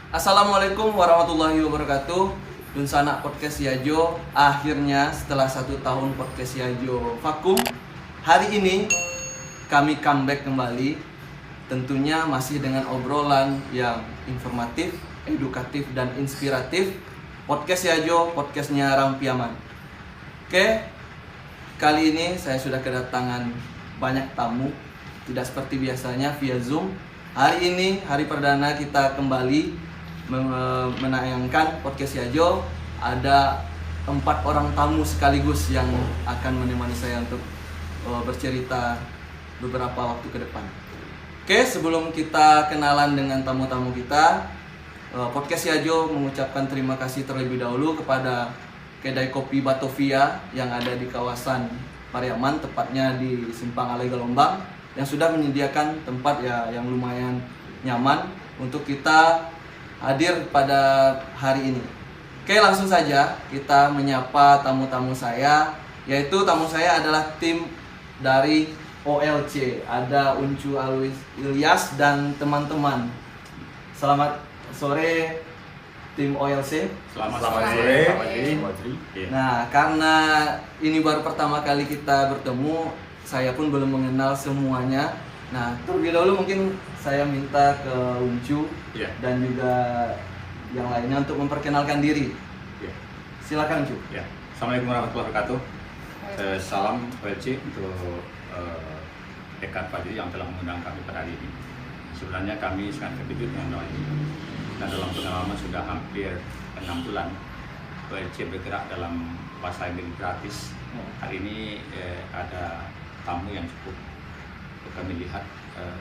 Assalamualaikum warahmatullahi wabarakatuh. Dunsana Podcast Yajo. Akhirnya setelah 1 tahun Podcast Yajo vakum, hari ini kami comeback kembali. Tentunya masih dengan obrolan yang informatif, edukatif, dan inspiratif. Podcast Yajo, podcastnya Rampiaman. Oke, kali ini saya sudah kedatangan banyak tamu. Tidak seperti biasanya via Zoom. Hari ini, hari perdana kita kembali menayangkan Podcast Yajo. Ada 4 orang tamu sekaligus yang akan menemani saya untuk bercerita beberapa waktu ke depan. Oke, sebelum kita kenalan dengan tamu-tamu kita, Podcast Yajo mengucapkan terima kasih terlebih dahulu kepada kedai kopi Batavia yang ada di kawasan Pariaman, tepatnya di Simpang Alai Galombang, yang sudah menyediakan tempat yang lumayan nyaman untuk kita hadir pada hari ini. Oke, langsung saja kita menyapa tamu-tamu saya, yaitu tamu saya adalah tim dari OLC. Ada Uncu Alwi Ilyas dan teman-teman. Selamat sore tim OLC. Selamat sore. Nah, karena ini baru pertama kali kita bertemu, saya pun belum mengenal semuanya. Nah, terlebih dahulu mungkin saya minta ke Uncu dan juga yang lainnya untuk memperkenalkan diri. Silakan Uncu. Assalamualaikum warahmatullahi wabarakatuh. Salam OLC untuk Dekan Fadli yang telah mengundang kami pada hari ini. Sebenarnya kami sangat terkejut dengan hal ini. Dan dalam pengalaman sudah hampir 6 bulan OLC bergerak dalam bahasa Inggris gratis. Hari ini ada tamu yang cukup kami lihat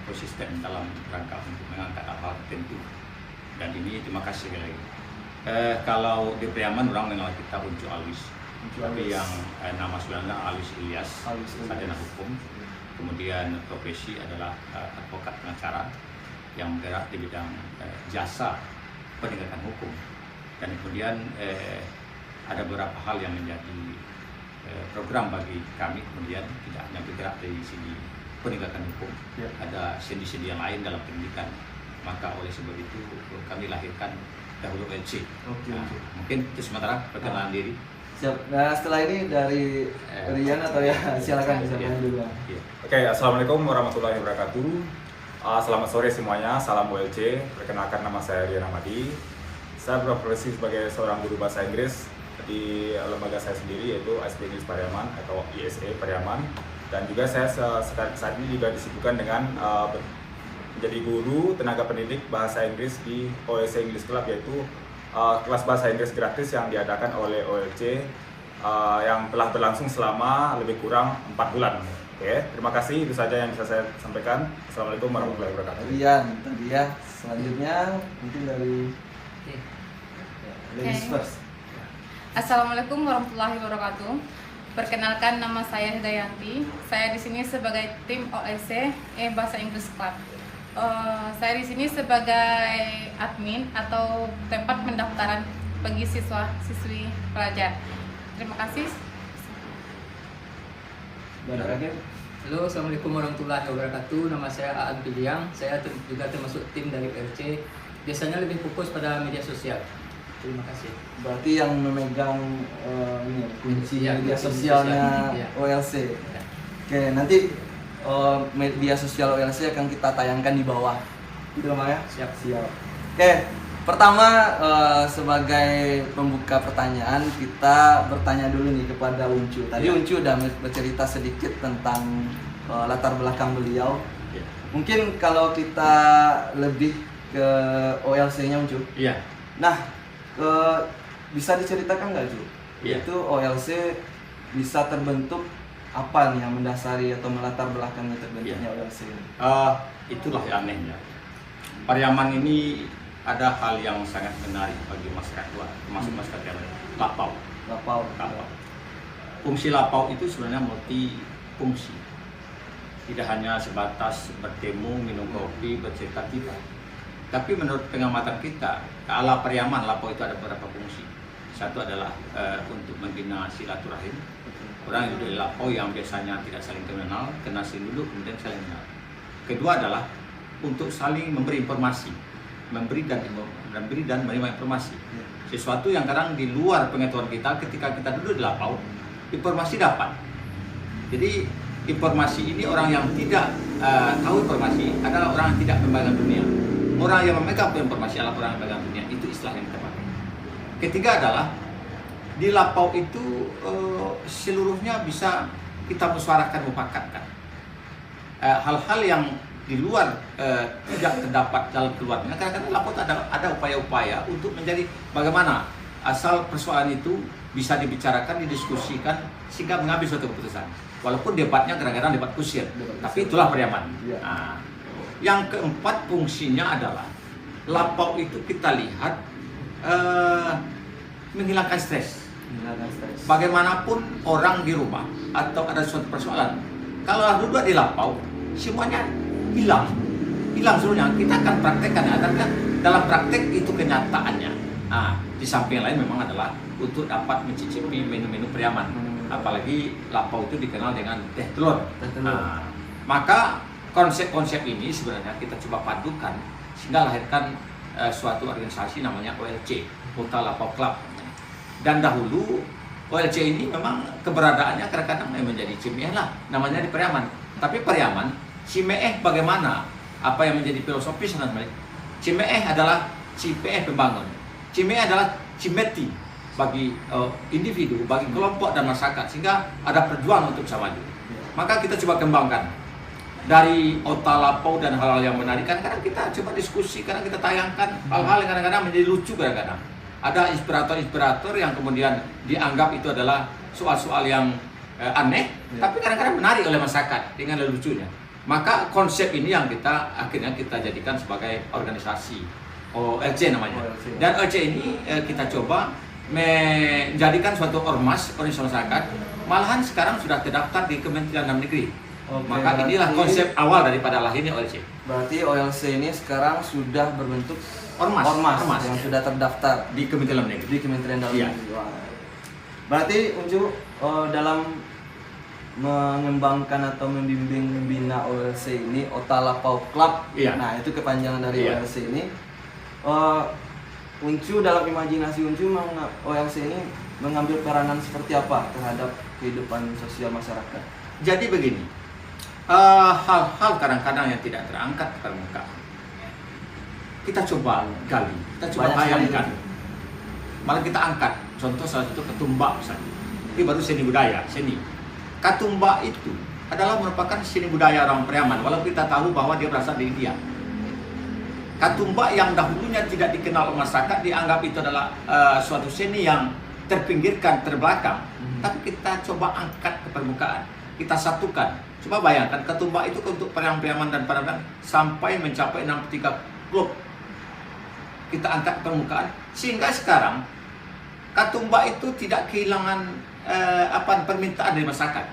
konsisten dalam rangka untuk mengangkat hal tertentu. Dan ini terima kasih sekali lagi. Kalau di Priaman orang mengenal kita Uncu Alwis. Tapi yang nama sebenarnya Alwis Ilyas, sarjana hukum. Kemudian profesi adalah advokat pengacara yang bergerak di bidang jasa penegakan hukum. Dan kemudian ada beberapa hal yang menjadi program bagi kami, kemudian tidak hanya bergerak dari sini penegakan hukum, ada sendi-sendi yang lain dalam pendidikan. Maka oleh sebab itu kami lahirkan dahulu OLC. Mungkin itu sementara perkenalan diri. Siap. Nah, setelah ini dari Rian atau ya silakan dulu. Oke, assalamualaikum warahmatullahi wabarakatuh. Selamat sore semuanya, salam OLC. Perkenalkan, nama saya Rian Ahmadi. Saya berprofesi sebagai seorang guru bahasa Inggris di lembaga saya sendiri, yaitu ISB English Pariaman atau ISE Pariaman. Dan juga saya saat ini juga disibukkan dengan menjadi guru tenaga pendidik bahasa Inggris di OLC English Club, yaitu kelas bahasa Inggris gratis yang diadakan oleh OLC yang telah berlangsung selama lebih kurang 4 bulan. Oke, terima kasih, itu saja yang bisa saya sampaikan. Assalamualaikum warahmatullahi wabarakatuh. Rian tadi ya. Selanjutnya mungkin dari ladies first. Assalamualaikum warahmatullahi wabarakatuh. Perkenalkan, nama saya Hidayanti. Saya di sini sebagai tim OLC Bahasa Inggris Club. Saya di sini sebagai admin atau tempat pendaftaran bagi siswa-siswi pelajar. Terima kasih. Halo, assalamualaikum warahmatullahi wabarakatuh. Nama saya Aan Piliang. Saya juga termasuk tim dari OLC. Biasanya lebih fokus pada media sosial. Terima kasih. Berarti yang memegang kunci media sosialnya OLC. Oke, nanti media sosial OLC akan kita tayangkan di bawah. Gitu Mas ya? Siap. Oke, pertama sebagai pembuka pertanyaan, kita bertanya dulu nih kepada Uncu. Tadi Uncu udah bercerita sedikit tentang latar belakang beliau. Mungkin kalau kita lebih ke OLC-nya Uncu. Nah, bisa diceritakan nggak Cu? Itu OLC bisa terbentuk apa nih yang mendasari atau melatar belakangnya terbentuknya OLC ini? Itulah yang anehnya. Pariaman ini ada hal yang sangat menarik bagi masyarakat luar, termasuk masyarakat yang lapau. Fungsi lapau itu sebenarnya multifungsi. Tidak hanya sebatas bertemu, minum kopi, bercerita kita. Tapi menurut pengamatan kita, ala Pariaman, lapau itu ada beberapa fungsi. Satu adalah untuk membina silaturahim. Orang yang hidup di lapau yang biasanya tidak saling kenal dulu, kemudian saling kenal. Kedua adalah untuk saling memberi informasi. memberi dan menerima informasi. Sesuatu yang kadang di luar pengetahuan kita ketika kita duduk di lapau, informasi dapat. Jadi informasi ini orang yang tidak tahu informasi adalah orang yang tidak memegang dunia. Orang yang memegang informasi adalah orang yang memegang dunia. Itu istilah yang tepat. Ketiga adalah di lapau itu seluruhnya bisa kita musyawarahkan, mufakatkan. Hal-hal yang di luar tidak terdapat dalam keluarnya. Kadang-kadang lapau ada upaya-upaya untuk menjadi bagaimana asal persoalan itu bisa dibicarakan, didiskusikan sehingga mengambil suatu keputusan. Walaupun debatnya kadang-kadang debat kusir, tapi itulah Pariaman. Ya. Nah, yang keempat fungsinya adalah lapau itu kita lihat menghilangkan stres. Bagaimanapun orang di rumah atau ada suatu persoalan, kalau duduk di lapau semuanya hilang seluruhnya. Kita akan praktekkan, karena dalam praktek itu kenyataannya. Nah, di samping lain memang adalah untuk dapat mencicipi menu-menu Pariaman. Apalagi lapau itu dikenal dengan teh telur. Nah, maka konsep-konsep ini sebenarnya kita coba padukan sehingga lahirkan suatu organisasi namanya OLC, Otta Lapau Club. Dan dahulu OLC ini memang keberadaannya kadang-kadang menjadi cimeh lah, namanya di Pariaman. Tapi Pariaman, cimeh bagaimana? Apa yang menjadi filosofis namanya? Cimeh adalah cipeh pembangun. Cimeh adalah cimeti bagi individu, bagi kelompok dan masyarakat, sehingga ada perjuangan untuk bisa maju. Maka kita coba kembangkan dari Otta Lapau dan hal-hal yang menarik. Kadang-kadang kita coba diskusi, kadang kita tayangkan hal-hal yang kadang-kadang menjadi lucu kadang-kadang. Ada inspirator-inspirator yang kemudian dianggap itu adalah soal-soal yang aneh, tapi kadang-kadang menarik oleh masyarakat dengan lucunya. Maka konsep ini yang akhirnya kita jadikan sebagai organisasi OLC namanya. Dan OLC ini kita coba menjadikan suatu ormas, organisasi masyarakat. Malahan sekarang sudah terdaftar di Kementerian Dalam Negeri. Maka inilah konsep awal daripada lahirnya OLC. Berarti OLC ini sekarang sudah berbentuk Ormas yang sudah terdaftar di Kementerian Dalam Negeri. di Kementerian Dalam Iya. Negeri. Wah. Berarti Uncu dalam mengembangkan atau membimbing membina OLC ini, Otta Lapau Club. Iya. Nah, itu kepanjangan dari Iya. OLC ini. Uncu dalam imajinasi Uncu OLC ini mengambil peranan seperti apa terhadap kehidupan sosial masyarakat? Jadi begini, hal-hal kadang-kadang yang tidak terangkat ke permukaan, kita coba gali, kita coba Banyak sekali bayangkan, malah kita angkat. Contoh salah satu ketumbak misalnya, ini baru seni budaya, seni. Katumbak itu adalah merupakan seni budaya orang Pariaman, walaupun kita tahu bahwa dia berasal dari India. Katumbak yang dahulunya tidak dikenal oleh masyarakat dianggap itu adalah suatu seni yang terpinggirkan, terbelakang. Tapi kita coba angkat ke permukaan, kita satukan. Coba bayangkan, katumbak itu untuk Pariaman dan Pariaman sampai mencapai 63 klub. Kita angkat ke permukaan, sehingga sekarang katumbak itu tidak kehilangan permintaan dari masyarakat.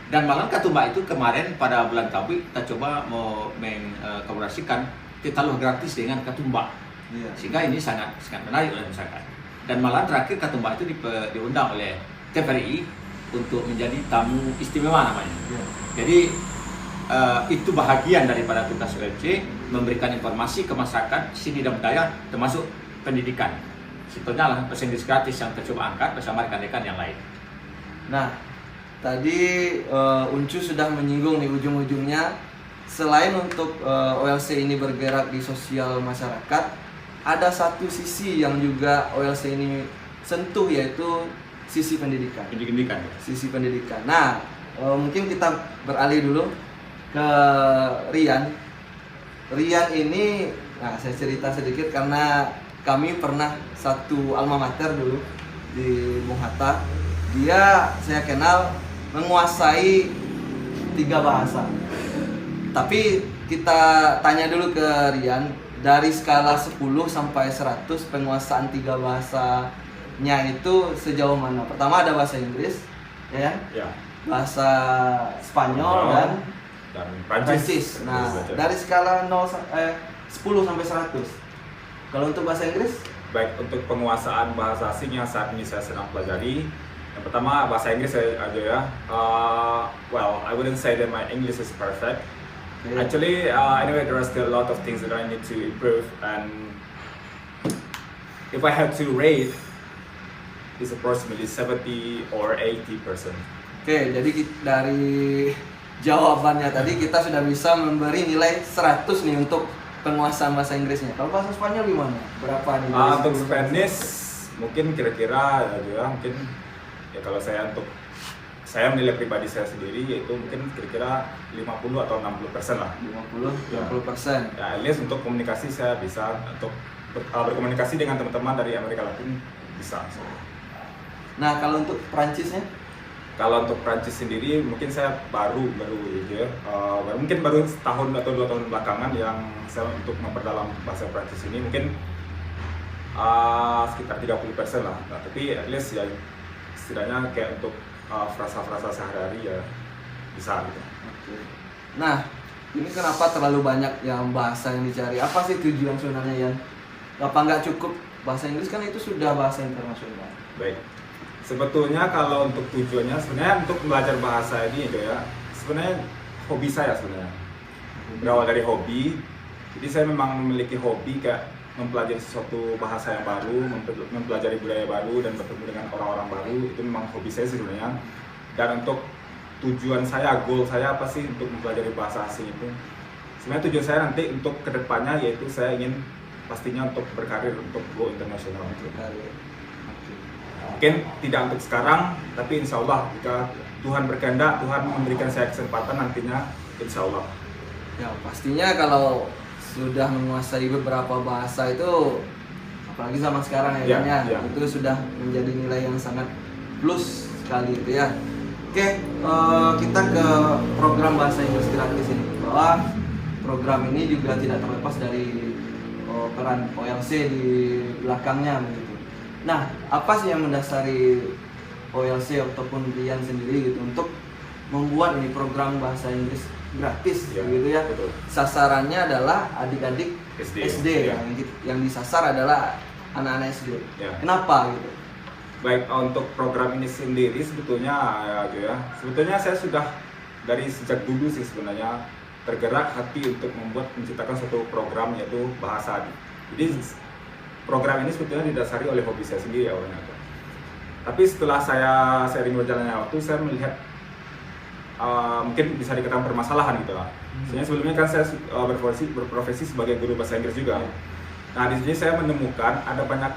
Dan malah katumbak itu kemarin pada bulan Tabu kita coba mau mengkolaborasikan ditaluh gratis dengan katumbak. Iya. Sehingga ini sangat menarik oleh masyarakat. Dan malah terakhir katumbak itu diundang oleh TVRI untuk menjadi tamu istimewa namanya. Iya. Jadi itu bahagian daripada tugas OLC, memberikan informasi ke masyarakat seni dan budaya termasuk pendidikan. Contohnya lah bahasa Inggris gratis yang kita coba angkat bersama rekan-rekan yang lain. Nah, tadi Uncu sudah menyinggung di ujung-ujungnya, selain untuk OLC ini bergerak di sosial masyarakat, ada satu sisi yang juga OLC ini sentuh, yaitu sisi pendidikan. Pendidikan ya. Sisi pendidikan. Nah, mungkin kita beralih dulu ke Rian. Rian ini, nah saya cerita sedikit karena kami pernah satu alma mater dulu di Bung Hatta. Dia saya kenal menguasai 3 bahasa. Tapi kita tanya dulu ke Rian, dari skala 10 sampai 100 penguasaan 3 bahasanya itu sejauh mana? Pertama ada bahasa Inggris, ya kan? Ya. Bahasa Spanyol dan Prancis. Prancis. Nah, dari skala 10 sampai 100. Kalau untuk bahasa Inggris? Baik, untuk penguasaan bahasa asing yang saat ini saya sedang pelajari, yang pertama bahasa Inggris aja ya. Well, I wouldn't say that my English is perfect, Actually, anyway, there are still a lot of things that I need to improve, and if I have to rate, it's approximately 70 or 80%. Oke, jadi dari jawabannya tadi kita sudah bisa memberi nilai 100 nih untuk penguasaan bahasa Inggrisnya. Kalau bahasa Spanyol gimana? Berapa nih? Untuk Spanish mungkin kira-kira ya mungkin ya kalau saya menilai pribadi saya sendiri yaitu mungkin kira-kira 50 atau 60% lah. 50-60%. Ya, at least untuk komunikasi saya bisa untuk berkomunikasi dengan teman-teman dari Amerika Latin bisa. Nah, kalau untuk Perancisnya? Kalau untuk Prancis sendiri mungkin saya baru gitu ya, mungkin baru setahun atau 2 tahun belakangan yang saya untuk memperdalam bahasa Prancis ini mungkin sekitar 30% lah. Nah, tapi at least ya setidaknya kayak untuk frasa-frasa sehari-hari ya bisa gitu. Oke. Nah, ini kenapa terlalu banyak yang bahasa yang dicari? Apa sih tujuan sebenarnya, Yan? Apa nggak cukup bahasa Inggris kan itu sudah bahasa internasional? Baik. Sebetulnya kalau untuk tujuannya sebenarnya untuk belajar bahasa ini gitu ya, sebenarnya hobi saya sebenarnya. Berawal dari hobi, jadi saya memang memiliki hobi kayak mempelajari sesuatu bahasa yang baru, mempelajari budaya baru dan bertemu dengan orang-orang baru, itu memang hobi saya sebenarnya. Dan untuk tujuan saya, goal saya apa sih untuk mempelajari bahasa asing itu? Sebenarnya tujuan saya nanti untuk kedepannya yaitu saya ingin pastinya untuk berkarir untuk go internasional. Mungkin tidak untuk sekarang, tapi insya Allah jika Tuhan berkehendak, Tuhan memberikan saya kesempatan nantinya, insya Allah. Ya, pastinya kalau sudah menguasai beberapa bahasa itu, apalagi zaman sekarang ya, Ya. itu sudah menjadi nilai yang sangat plus sekali itu ya. Oke, kita ke program bahasa Inggris gratis ini, bahwa program ini juga tidak terlepas dari peran OLC di belakangnya begitu. Nah, apa sih yang mendasari OLC ataupun Rian sendiri gitu untuk membuat ini program bahasa Inggris gratis Ya, gitu ya? betul. Sasarannya adalah adik-adik SD, ya. yang disasar adalah anak-anak SD. Ya. Kenapa gitu? Baik, untuk program ini sendiri sebetulnya sebetulnya saya sudah dari sejak dulu sih sebenarnya tergerak hati untuk menciptakan suatu program yaitu bahasa. Jadi program ini sebetulnya didasari oleh hobi saya sendiri awalnya. Tapi setelah saya sering berjalannya waktu, saya melihat mungkin bisa dikatakan permasalahan gitu lah. Sebenarnya sebelumnya kan saya berprofesi sebagai guru bahasa Inggris juga. Nah, di sini saya menemukan ada banyak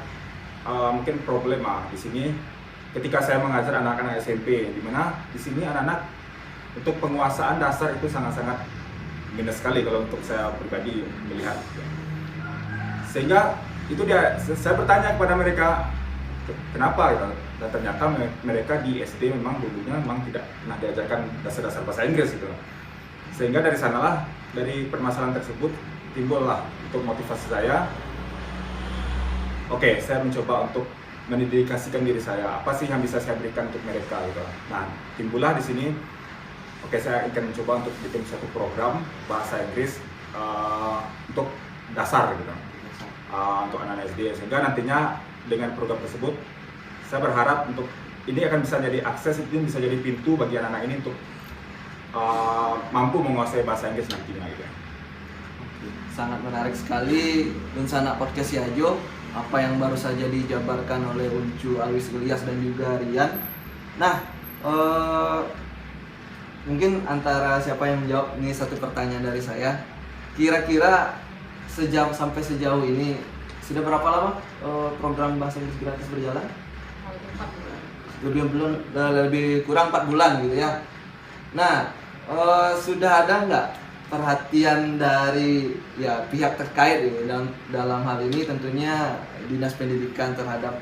mungkin problema di sini ketika saya mengajar anak-anak SMP, di mana di sini anak-anak untuk penguasaan dasar itu sangat-sangat minus sekali kalau untuk saya pribadi melihat. Sehingga itu saya bertanya kepada mereka kenapa gitu. Dan ternyata mereka di SD memang dulunya memang tidak pernah diajarkan dasar-dasar bahasa Inggris gitu. Sehingga dari sanalah, dari permasalahan tersebut timbullah untuk motivasi saya. Oke, saya mencoba untuk mendedikasikan diri saya. Apa sih yang bisa saya berikan untuk mereka gitu. Nah, timbullah di sini. Oke, saya ingin mencoba untuk bikin suatu program bahasa Inggris untuk dasar gitu. Untuk anak-anak SD, sehingga nantinya dengan program tersebut saya berharap untuk ini akan bisa jadi akses, itu bisa jadi pintu bagi anak-anak ini untuk mampu menguasai bahasa Inggris nantinya gitu. Sangat menarik sekali Unsana Podcast Yajo, apa yang baru saja dijabarkan oleh Uncu Alwis Ilyas dan juga Rian. Nah, mungkin antara siapa yang menjawab ini satu pertanyaan dari saya. Kira-kira sampai sejauh ini sudah berapa lama program bahasa Inggris gratis berjalan? Lebih kurang 4 bulan gitu ya. Nah, sudah ada nggak perhatian dari ya pihak terkait gitu, dalam hal ini tentunya Dinas Pendidikan terhadap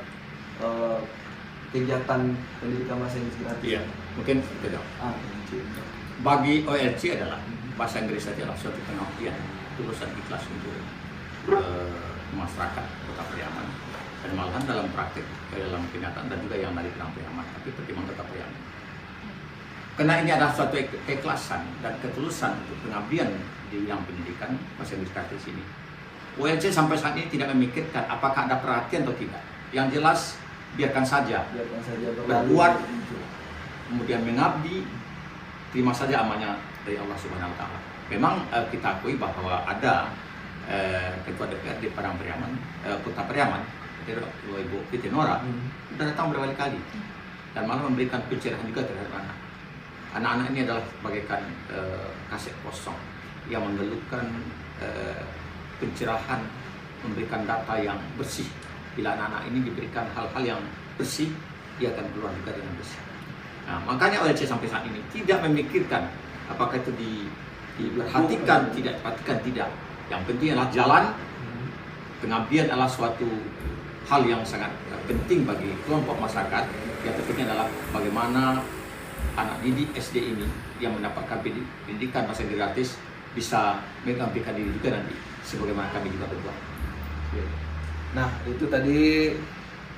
kegiatan pendidikan bahasa Inggris gratis? Iya, mungkin tidak. Bagi OLC adalah bahasa Inggris adalah suatu pengabdian, tulusan ikhlas untuk masyarakat Kota Priaman, dan malahan dalam praktik, dalam kenyataan dan juga yang dari Priaman, tapi pertimbangan Kota Priaman. Karena ini adalah suatu keikhlasan dan ketulusan untuk pengabdian di bidang pendidikan bahasa Inggris gratis ini. OLC sampai saat ini tidak memikirkan apakah ada perhatian atau tidak. Yang jelas biarkan saja berbuat, kemudian mengabdi, terima saja amannya dari Allah Subhanahu Wa Taala. memang kita akui bahwa ada ketua DPRD Padang Pariaman, Kota Pariaman, Ibu Fitinora, sudah datang berkali-kali dan malah memberikan pencerahan juga terhadap anak. Anak-anak ini adalah bagaikan kaset kosong yang menggelukan pencerahan, memberikan data yang bersih. Bila anak-anak ini diberikan hal-hal yang bersih, dia akan keluar juga dengan bersih. Nah, makanya OLC sampai saat ini tidak memikirkan apakah itu diperhatikan, tidak diperhatikan, tidak. Yang penting adalah jalan. Pengabdian adalah suatu hal yang sangat penting bagi kelompok masyarakat. Yang terpenting adalah bagaimana anak didik SD ini yang mendapatkan pendidikan bahasa Inggris gratis bisa mengabdikan diri juga nanti, sebagaimana kami juga berbuat. Nah, itu tadi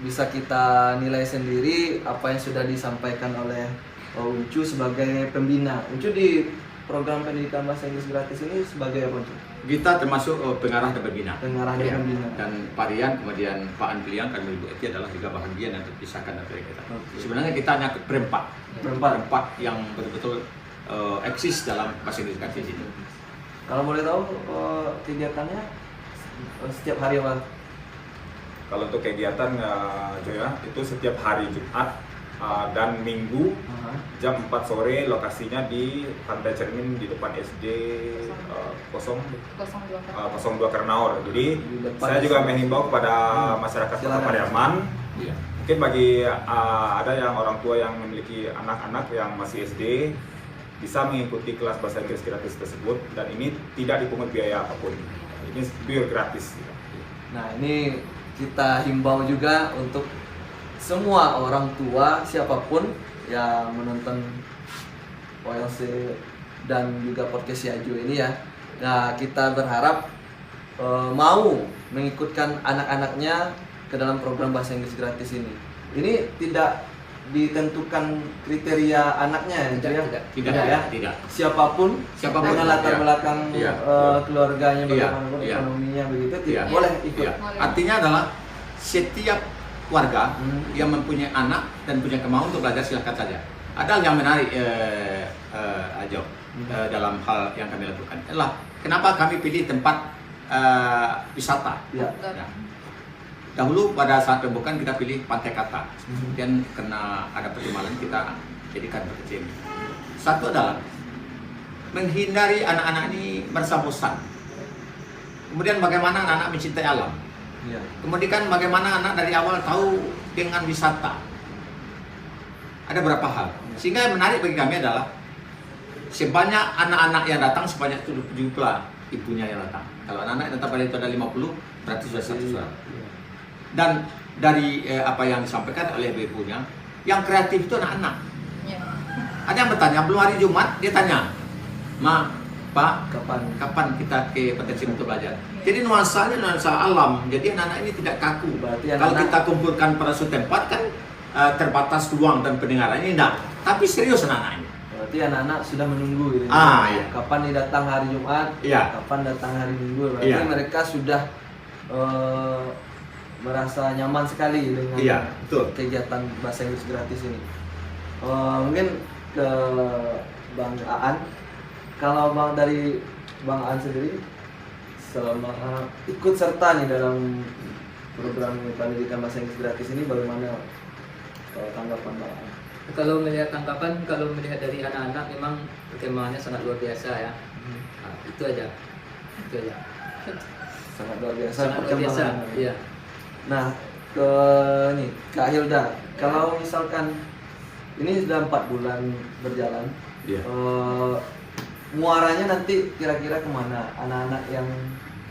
bisa kita nilai sendiri apa yang sudah disampaikan oleh Uncu sebagai pembina. Uncu di program pendidikan bahasa Inggris gratis ini sebagai apa, Uncu? Kita termasuk pengarah dan pembina. Pengarah dan Ya. pembina. Dan Pak Rian, kemudian Pak Anpiliang, kami Ibu Eti adalah juga bahagian yang terpisahkan dari kita. Oke. Sebenarnya kita hanya berempat. Berempat. Berempat yang betul-betul eksis dalam bahasa Inggris gratis ini. Kalau boleh tahu kegiatannya setiap hari apa? Kalau untuk kegiatan Joya itu setiap hari Jumat dan Minggu jam 4 sore, lokasinya di Pantai Cermin di depan SD 02 Karnaur. Jadi Di depan saya juga SD. menghimbau kepada masyarakat Kota Silakan. Pariaman. Iya. Mungkin bagi ada yang orang tua yang memiliki anak-anak yang masih SD bisa mengikuti kelas bahasa Inggris gratis tersebut, dan ini tidak dipungut biaya apapun. Ini pure gratis. Nah, ini kita himbau juga untuk semua orang tua siapapun yang menonton OLC dan juga podcast Siaju ini ya. Nah, kita berharap mau mengikutkan anak-anaknya ke dalam program bahasa Inggris gratis ini. Ini tidak ditentukan kriteria anaknya ya, Tidak, ya. tidak. Siapapun dengan latar Iya. belakang Iya. keluarganya, Iya. bagaimanapun Iya. ekonominya begitu, Iya. boleh ikut. Iya. Artinya adalah setiap warga yang mempunyai anak dan punya kemauan untuk belajar, silakan saja. Ada yang menarik Ajo dalam hal yang kami lakukan adalah kenapa kami pilih tempat wisata. Ya. Ya. Dahulu pada saat pembukaan kita pilih Pantai Kata, kemudian karena ada pertimbangan kita jadikan kecil. Satu adalah menghindari anak-anak ini merasa bosan. Kemudian bagaimana anak-anak mencintai alam. Ya. Kemudian bagaimana anak dari awal tahu dengan wisata. Ada berapa hal. Sehingga yang menarik bagi kami adalah sebanyak anak-anak yang datang, sebanyak itu jumlah ibunya yang datang. Kalau anak-anak yang datang pada itu ada 50, berarti sudah 100 orang. Dan dari apa yang disampaikan oleh ibunya, yang kreatif itu anak-anak. Ya. Ada yang bertanya, belum hari Jumat, dia tanya, Ma, Pak, kapan kita ke Pantai Cermin untuk belajar? Jadi nuansanya nuansa alam, jadi anak-anak ini tidak kaku. Berarti Kalau anak-anak- kita kumpulkan pada suatu tempat kan terbatas ruang dan pendengaran, ini enggak. Tapi serius anak-anak ini. Berarti anak-anak sudah menunggu gitu. Iya. Kapan nih datang hari Jumat? Iya. Kapan datang hari Minggu? Berarti Iya. mereka sudah merasa nyaman sekali dengan Iya, betul. kegiatan bahasa Inggris gratis ini. Mungkin ke Bang Aan, kalau dari Bang Aan sendiri selama ikut serta nih dalam program pendidikan bahasa Inggris gratis ini, bagaimana tanggapan Bang Aan? Kalau melihat tangkapan, kalau melihat dari anak-anak memang perkembangannya sangat luar biasa ya. Nah, itu aja. Sangat luar biasa Sangat luar biasa. perkembangan. Iya. Nah, ke nih Kak Hilda, kalau misalkan ini sudah 4 bulan berjalan, Iya. muaranya nanti kira-kira kemana? Anak-anak yang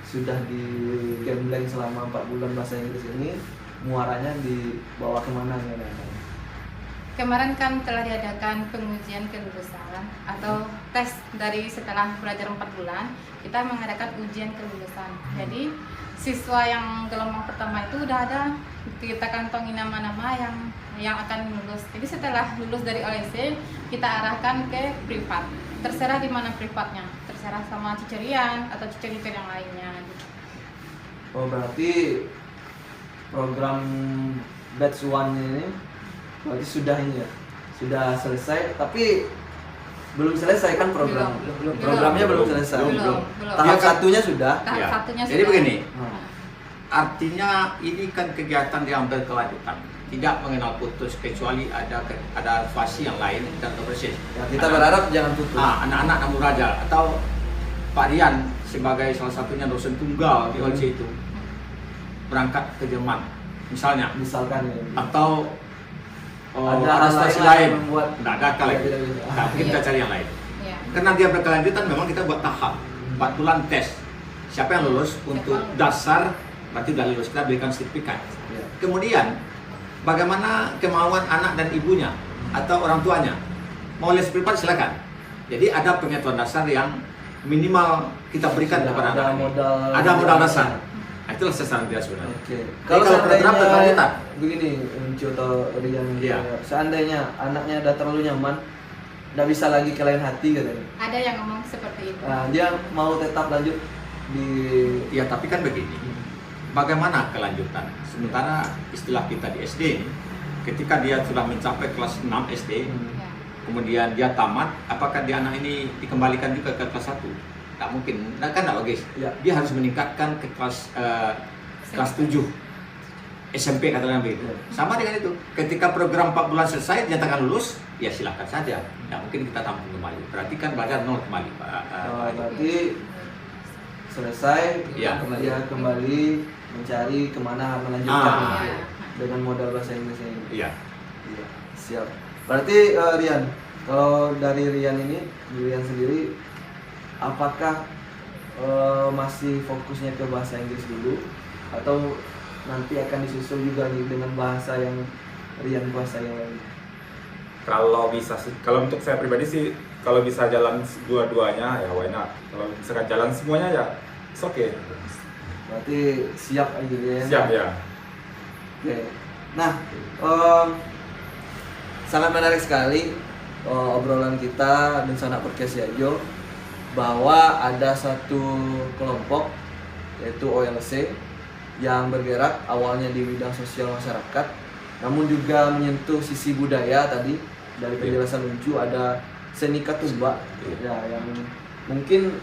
sudah digembleng selama 4 bulan bahasa Inggris ini, muaranya dibawa kemana nih anak-anak? Kemarin kan telah diadakan pengujian kelulusan atau tes dari setelah belajar 4 bulan, kita mengadakan ujian kelulusan. Jadi siswa yang gelombang pertama itu udah ada, kita kantongi nama-nama yang akan lulus. Jadi setelah lulus dari OLC, kita arahkan ke privat. Terserah di mana privatnya, terserah sama Cicerian atau Cicer-Cicer yang lainnya. Gitu. Oh, berarti program batch 1 ini berarti sudah ini ya, sudah selesai, tapi belum selesai kan program. Belum. Programnya belum selesai. Belum. Tahap satunya sudah. Tahap Ya. satunya Jadi sudah. begini, Hmm. artinya ini kan kegiatan yang berkelanjutan, tidak mengenal putus kecuali ada fase yang lain dan proses. Ya, kita berharap jangan putus. Anak-anak Namu Raja atau Pak Rian sebagai salah satunya dosen tunggal di OLC itu berangkat ke Jerman misalnya, Misalkan ya. atau Ada ada hal stasi lain lain, yang membuat tidak gagal lagi. tidak bisa. Nah, mungkin kita cari yang lain. Iya. Karena dia berkelanjutan, memang kita buat tahap 4 bulan tes. Siapa yang lulus untuk dasar berarti sudah lulus, kita berikan sertifikat. Ya. Kemudian bagaimana kemauan anak dan ibunya atau orang tuanya mau les privat silakan. Jadi ada pengetahuan dasar yang minimal kita berikan Sudah kepada ada anak ini. modal. Ada modal dasar. Nah, itulah sasaran dia sebenarnya. Oke. Jadi Kalau kalau program seandainya berkelanjutan, begini, Uncu atau Rian, Iya. seandainya anaknya udah terlalu nyaman, nggak bisa lagi ke lain hati katanya. Ada yang ngomong seperti itu. Nah, dia mau tetap lanjut di ya tapi kan begini. Bagaimana kelanjutan? Sementara istilah kita di SD ini, ketika dia sudah mencapai kelas 6 SD, Ya. kemudian dia tamat, apakah dia anak ini dikembalikan juga ke kelas 1? Tak mungkin, nah, kan tak logis. Ya. Dia harus meningkatkan ke kelas 7 SMP katakan begitu. Ya. Sama dengan itu, ketika program 4 bulan selesai, dinyatakan lulus, ya silakan saja. Tidak mungkin kita tampung kembali. Berarti kan belajar nol kembali, Pak. berarti selesai, Ya. dia kembali mencari kemana melanjutkan Iya. dengan modal bahasa Inggrisnya ini. Iya. Iya, siap. Berarti Rian, kalau dari Rian ini, Rian sendiri, apakah masih fokusnya ke bahasa Inggris dulu, atau nanti akan disusul juga nih dengan bahasa yang Rian kuasai yang lain? Kalau bisa sih, kalau untuk saya pribadi sih, kalau bisa jalan dua-duanya ya why not. Kalau misalkan jalan semuanya ya it's okay. Berarti siap aja ya? Siap ya. Oke. Nah, sangat menarik sekali obrolan kita dan Sanak Podcast Yajo, bahwa ada satu kelompok yaitu OLC yang bergerak awalnya di bidang sosial masyarakat, namun juga menyentuh sisi budaya tadi dari penjelasan Uncu. Ada seni Katumba ya, yang mungkin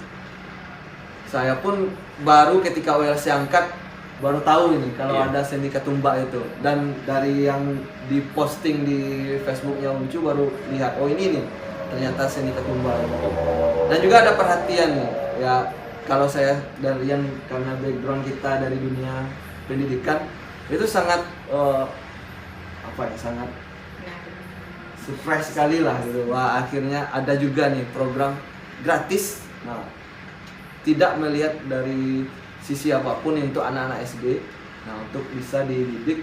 saya pun baru ketika OLC angkat baru tahu ini kalau Iya. ada seni Katumba itu, dan dari yang diposting di Facebooknya Uncu baru lihat oh ini nih ternyata seni Katumba. Dan juga ada perhatian nih ya, kalau saya dan Rian karena background kita dari dunia pendidikan itu sangat sangat surprise sekali lah gitu. Wah, akhirnya ada juga nih program gratis. Nah, tidak melihat dari sisi apapun untuk anak-anak SD. Nah, untuk bisa dididik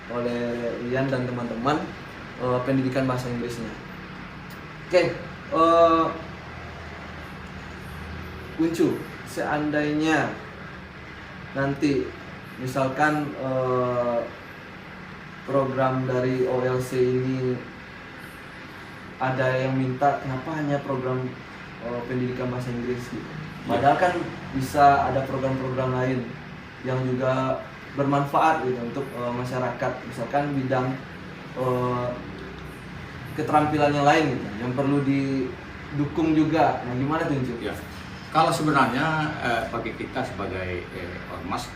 oleh Rian dan teman-teman pendidikan bahasa Inggrisnya. Oke, Uncu, seandainya nanti misalkan program dari OLC ini ada yang minta kenapa hanya program pendidikan bahasa Inggris gitu. Padahal kan bisa ada program-program lain yang juga bermanfaat gitu untuk masyarakat, misalkan bidang keterampilan yang lain gitu, yang perlu didukung juga. Nah, gimana tuh Uncu? Ya. Kalau sebenarnya bagi kita sebagai ormas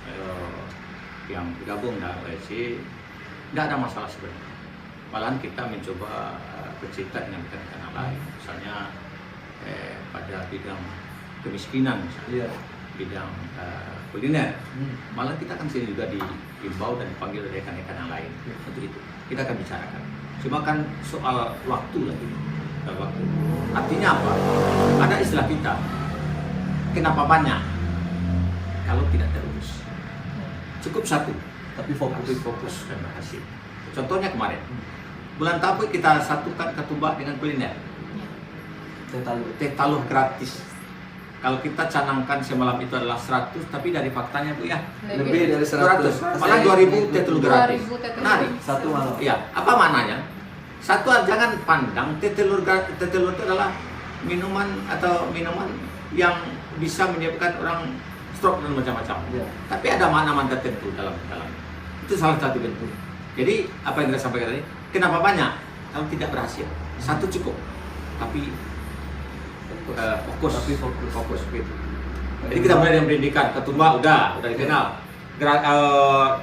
yang bergabung dengan OLC, tidak ada masalah sebenarnya. Malahan kita mencoba bercerita dengan rekan-rekan lain, misalnya pada bidang kemiskinan, misalnya, Iya. bidang kuliner. Malah kita akan sini juga diimbau dan dipanggil oleh rekan-rekan yang lain untuk itu. Kita akan bicarakan. Cuma kan soal waktu lagi, waktu. Artinya apa? Ada istilah kita. Kenapa banyak? Kalau tidak terurus. Cukup satu, Tapi fokus. tapi fokus dan berhasil. Contohnya kemarin, bulan Tapu kita satukan Katumba dengan kuliner. Teh taluh gratis. Kalau kita canangkan semalam itu adalah 100, tapi dari faktanya Bu ya, Lebih dari 100. 200. Malah 2000 teh telur gratis. 2000 teh telur. Menarik. Satu malam. Iya, apa maknanya? Satu, jangan pandang teh telur itu adalah minuman yang bisa menyebabkan orang stroke dan macam-macam. Iya. Tapi ada makna tertentu dalam itu salah satu bentuk. Jadi apa yang kita sampaikan tadi, kenapa banyak? Kalau tidak berhasil, satu cukup. Tapi fokus. Tapi fokus. Fokus gitu. Jadi kita mulai dari pendidikan, ketumba udah dikenal.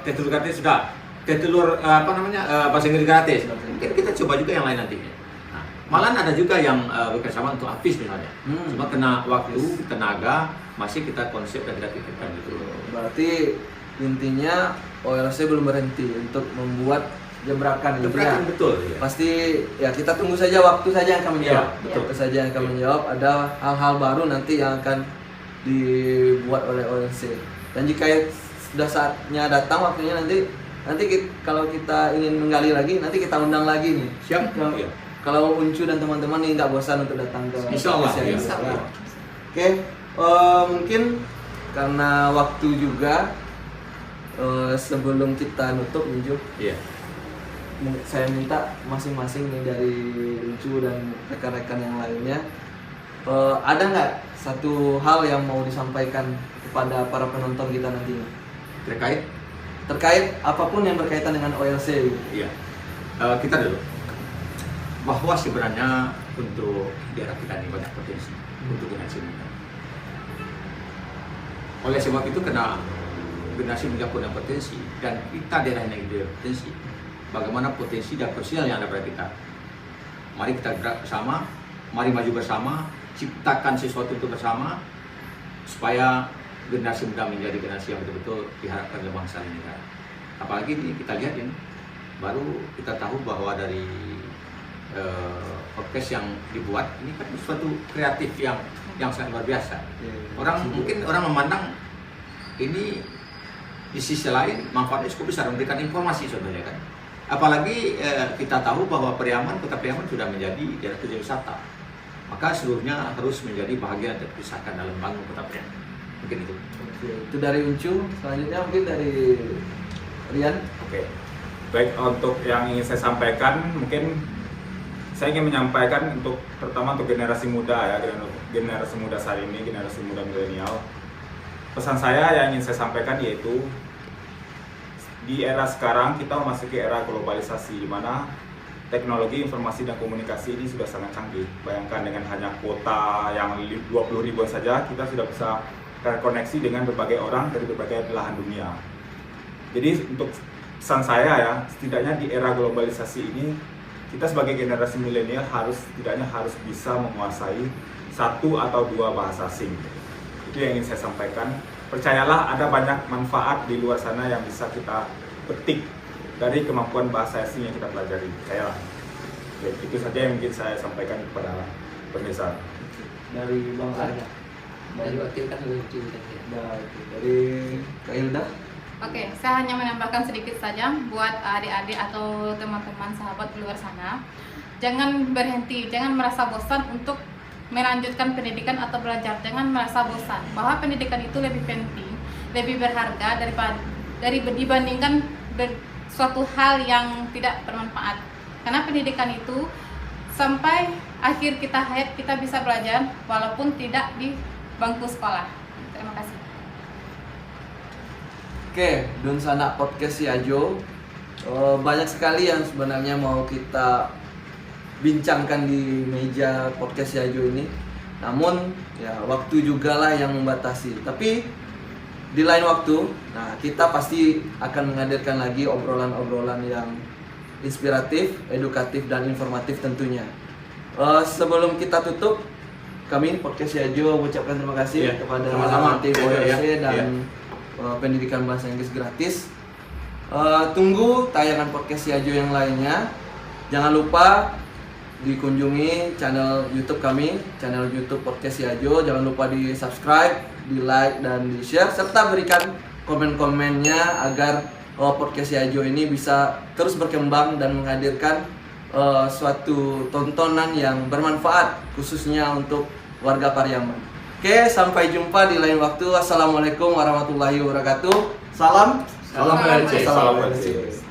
Telur gratis sudah. Telur bahasa Inggris gratis. Mungkin kita coba juga yang lain nantinya. Nah, malahan ada juga yang bekerjasama untuk APIS misalnya. Cuma kena waktu, tenaga, masih kita konsep dan kita pikirkan gitu. Berarti intinya OLC belum berhenti untuk membuat gebrakan gitu ya. Betul. Ya. Pasti ya kita tunggu saja, waktu saja yang akan menjawab. Iya, betul. Waktu saja yang akan menjawab. Ada hal-hal baru nanti yang akan dibuat oleh OLC. Dan jika sudah saatnya datang waktunya nanti kalau kita ingin menggali lagi, nanti kita undang lagi nih. Siap? Iya. Kalau Uncu dan teman-teman nih nggak bosan untuk datang ke Insya Allah, OLC. iya. Insya Allah. Oke, mungkin karena waktu juga sebelum kita nutup Uncu, Iya. saya minta masing-masing nih dari Uncu dan rekan-rekan yang lainnya, ada nggak satu hal yang mau disampaikan kepada para penonton kita nantinya terkait apapun yang berkaitan dengan OLC? Iya. Kita dulu bahwa sebenarnya untuk daerah kita ini banyak potensi untuk generasi muda. Oleh sebab itu karena generasi muda punya potensi dan kita daerah yang punya potensi, bagaimana potensi dan potensial yang ada pada kita. Mari kita gerak bersama, mari maju bersama, ciptakan sesuatu itu bersama supaya generasi muda menjadi generasi yang betul-betul diharapkan oleh bangsa dan negara. Apalagi ini kita lihat ini, baru kita tahu bahwa dari podcast yang dibuat ini kan suatu kreatif yang sangat luar biasa. Mungkin orang memandang ini di sisi lain manfaatnya cukup besar, memberikan informasi sebenarnya kan. Apalagi kita tahu bahwa Kota Periaman sudah menjadi daerah tujuan wisata. Maka seluruhnya harus menjadi bahagian dan terpisahkan dalam bangun Kota Periaman. Mungkin itu. Oke, itu dari Uncu. Selanjutnya mungkin dari Rian. Oke. Baik, untuk yang ingin saya sampaikan, mungkin saya ingin menyampaikan pertama untuk generasi muda ya, generasi muda saat ini, generasi muda milenial. Pesan saya yang ingin saya sampaikan yaitu di era sekarang kita memasuki era globalisasi di mana teknologi informasi dan komunikasi ini sudah sangat canggih. Bayangkan dengan hanya kuota yang 20 ribuan saja kita sudah bisa terkoneksi dengan berbagai orang dari berbagai belahan dunia. Jadi untuk pesan saya ya, setidaknya di era globalisasi ini kita sebagai generasi milenial setidaknya harus bisa menguasai 1 atau 2 bahasa asing. Itu yang ingin saya sampaikan. Percayalah ada banyak manfaat di luar sana yang bisa kita petik dari kemampuan bahasa asing yang kita pelajari. Percayalah. Oke, itu saja yang ingin saya sampaikan kepada pemirsa. Dari Bang Arya. Dari wakil kan lebih tinggi. Dari Kak Hilda. Oke, saya hanya menambahkan sedikit saja buat adik-adik atau teman-teman sahabat di luar sana. Jangan berhenti, jangan merasa bosan untuk melanjutkan pendidikan atau belajar. Jangan merasa bosan bahwa pendidikan itu lebih penting, lebih berharga dibandingkan suatu hal yang tidak bermanfaat. Karena pendidikan itu sampai akhir kita hayat kita bisa belajar walaupun tidak di bangku sekolah. Terima kasih. Oke, Dun Sanak Podcast Siajo. Banyak sekali yang sebenarnya mau kita bincangkan di meja Podcast Siajo ini. Namun ya waktu juga lah yang membatasi. Tapi di lain waktu, nah kita pasti akan menghadirkan lagi obrolan-obrolan yang inspiratif, edukatif dan informatif tentunya. Sebelum kita tutup, kami Podcast Siajo mengucapkan terima kasih kepada tim OLC dan pendidikan bahasa Inggris gratis. Tunggu tayangan Podcast Siajo yang lainnya. Jangan lupa dikunjungi channel YouTube kami, channel YouTube Podcast Siajo. Jangan lupa di subscribe, di like dan di share serta berikan komen-komennya agar Podcast Siajo ini bisa terus berkembang dan menghadirkan suatu tontonan yang bermanfaat khususnya untuk warga Pariaman. Oke, sampai jumpa di lain waktu. Assalamualaikum warahmatullahi wabarakatuh. Salam. Salam Salam.